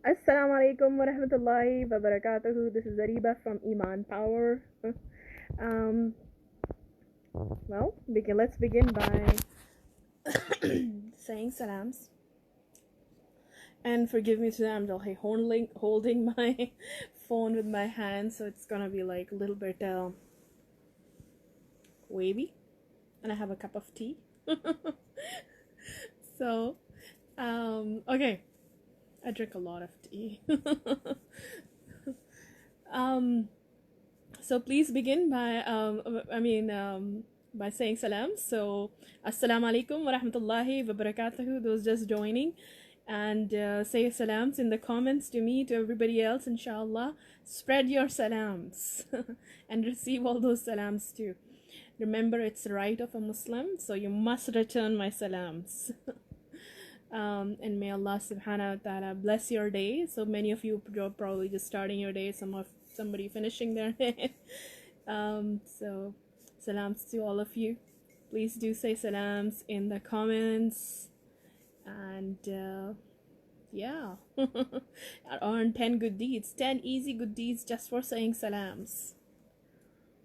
Assalamu alaikum wa rahmatullahi wa barakatuhu. This is Ariba from Emaan Power. Um, let's begin by saying salams. And forgive me today, I'm like holding my phone with my hand, so it's gonna be like a little bit wavy. And I have a cup of tea. So, okay. I drink a lot of tea. um, So please begin by by saying salam. So assalamu alaikum wa rahmatullahi wa barakatuhu. Those just joining, and say salams in the comments to me, to everybody else. Inshallah, spread your salams and receive all those salams too. Remember, it's the right of a Muslim, so you must return my salams. And may Allah subhanahu wa ta'ala bless your day. So many of you are probably just starting your day, somebody finishing their day. So salams to all of you. Please do say salams in the comments. And yeah, earn 10 good deeds, 10 easy good deeds just for saying salams.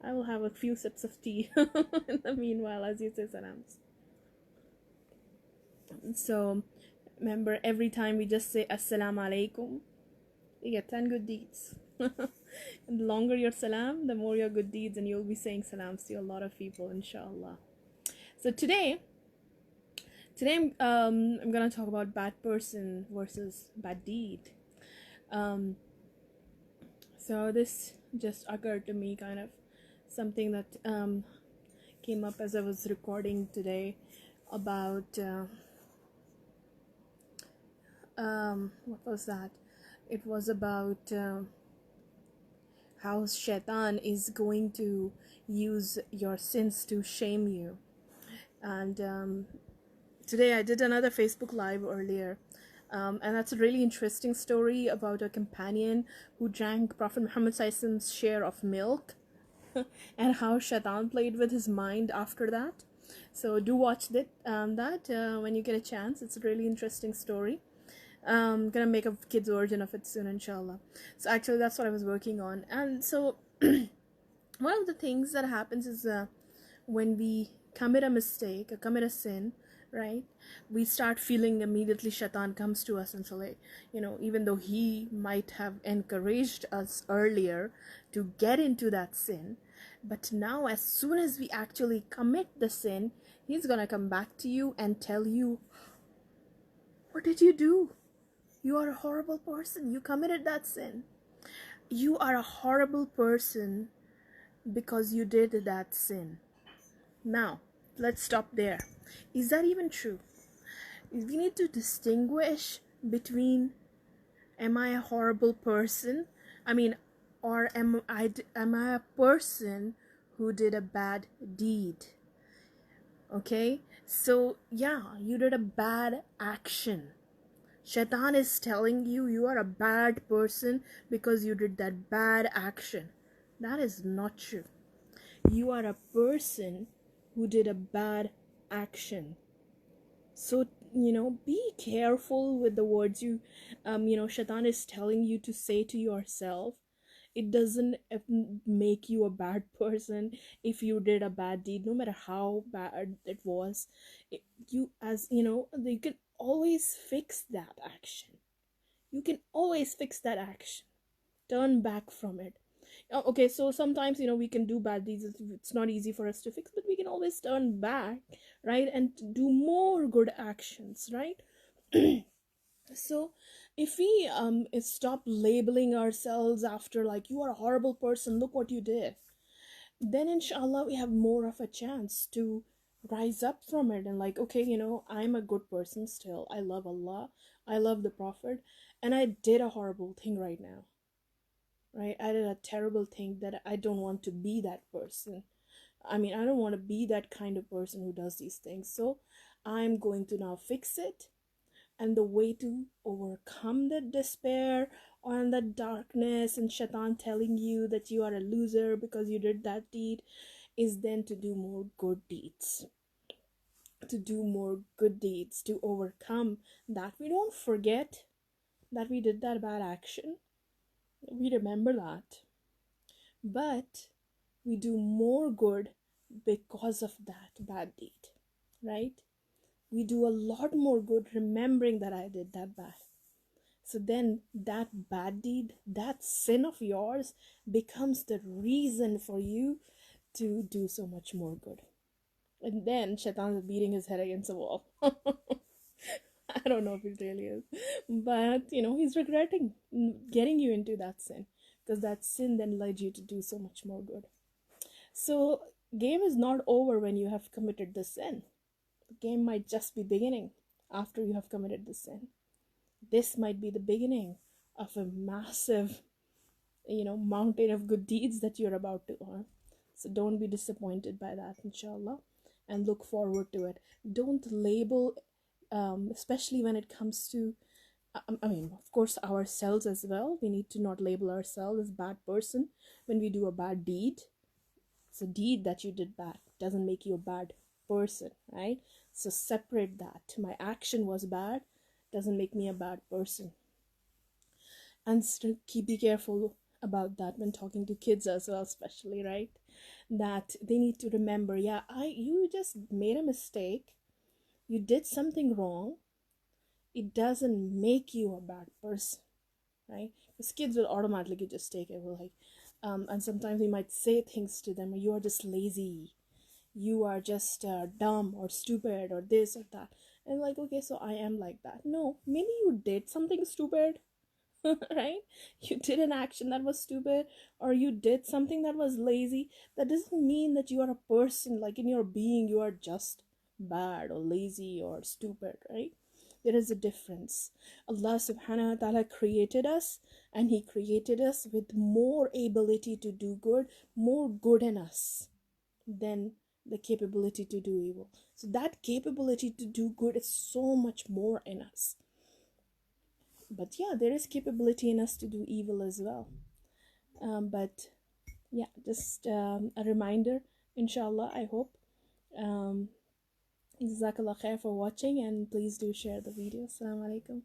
I will have a few sips of tea in the meanwhile as you say salams. So remember, every time we just say assalamu alaikum, you get 10 good deeds. And the longer your salam, the more your good deeds, and you'll be saying salams to a lot of people, inshallah. So today I'm gonna talk about bad person versus bad deed. So this just occurred to me, kind of something that came up as I was recording today about what was that? It was about how shaytaan is going to use your sins to shame you. And today I did another Facebook Live earlier, and that's a really interesting story about a companion who drank Prophet Muhammad's share of milk and how shaitan played with his mind after that. So do watch that when you get a chance. It's a really interesting story. I'm gonna make a kids version of it soon, inshallah. So actually that's what I was working on. And so one of the things that happens is when we commit a mistake or commit a sin, right, we start feeling immediately shaitan comes to us and so, like, even though he might have encouraged us earlier to get into that sin, but now as soon as we actually commit the sin, he's gonna come back to you and tell you, what did you do? You are a horrible person. You committed that sin. You are a horrible person because you did that sin. Now, let's stop there. Is that even true? We need to distinguish between, am I a horrible person? Or am I a person who did a bad deed? Okay? So, yeah, you did a bad action. Shaitan is telling you you are a bad person because you did that bad action. That is not true. You are a person who did a bad action. So, be careful with the words Shaitan is telling you to say to yourself. It doesn't make you a bad person if you did a bad deed, no matter how bad it was. You can always fix that action. You can always fix that action. Turn back from it. Okay, so sometimes, we can do bad deeds. It's not easy for us to fix, but we can always turn back, right, and do more good actions, right? So if we stop labeling ourselves after, like, you are a horrible person, look what you did, then inshallah we have more of a chance to rise up from it and, like, okay, I'm a good person still. I love Allah, I love the Prophet, and I did a horrible thing right now, right? I did a terrible thing that I don't want to be that person. I don't want to be that kind of person who does these things. So I'm going to now fix it. And the way to overcome that despair and that darkness and shaitan telling you that you are a loser because you did that deed is then to do more good deeds. To do more good deeds to overcome that. We don't forget that we did that bad action, we remember that, but we do more good because of that bad deed, right? We do a lot more good remembering that I did that bad. So then that bad deed, that sin of yours becomes the reason for you to do so much more good. And then Shaitan is beating his head against the wall. I don't know if it really is, but he's regretting getting you into that sin, because that sin then led you to do so much more good. So, game is not over when you have committed the sin. The game might just be beginning after you have committed the sin. This might be the beginning of a massive, mountain of good deeds that you're about to earn. So don't be disappointed by that, inshallah, and look forward to it. Don't label, especially when it comes to, I mean, of course, ourselves as well. We need to not label ourselves as bad person when we do a bad deed. It's a deed that you did bad. It doesn't make you a bad person, right? So separate that. My action was bad, doesn't make me a bad person. And still be careful about that when talking to kids as well, especially, right? That they need to remember, yeah, you just made a mistake, you did something wrong, it doesn't make you a bad person, right? Because kids will automatically just take it, well, like, and sometimes we might say things to them, you are just lazy, you are just dumb or stupid or this or that, and like, okay, so I am like that. No, maybe you did something stupid. Right? You did an action that was stupid, or you did something that was lazy. That doesn't mean that you are a person, like in your being you are just bad or lazy or stupid, right? There is a difference. Allah subhanahu wa ta'ala created us, and He created us with more ability to do good, more good in us than the capability to do evil. So that capability to do good is so much more in us. But yeah, there is capability in us to do evil as well. But yeah, just a reminder, inshallah, I hope. um, Jazakallah khair for watching, and please do share the video. Assalamu alaikum.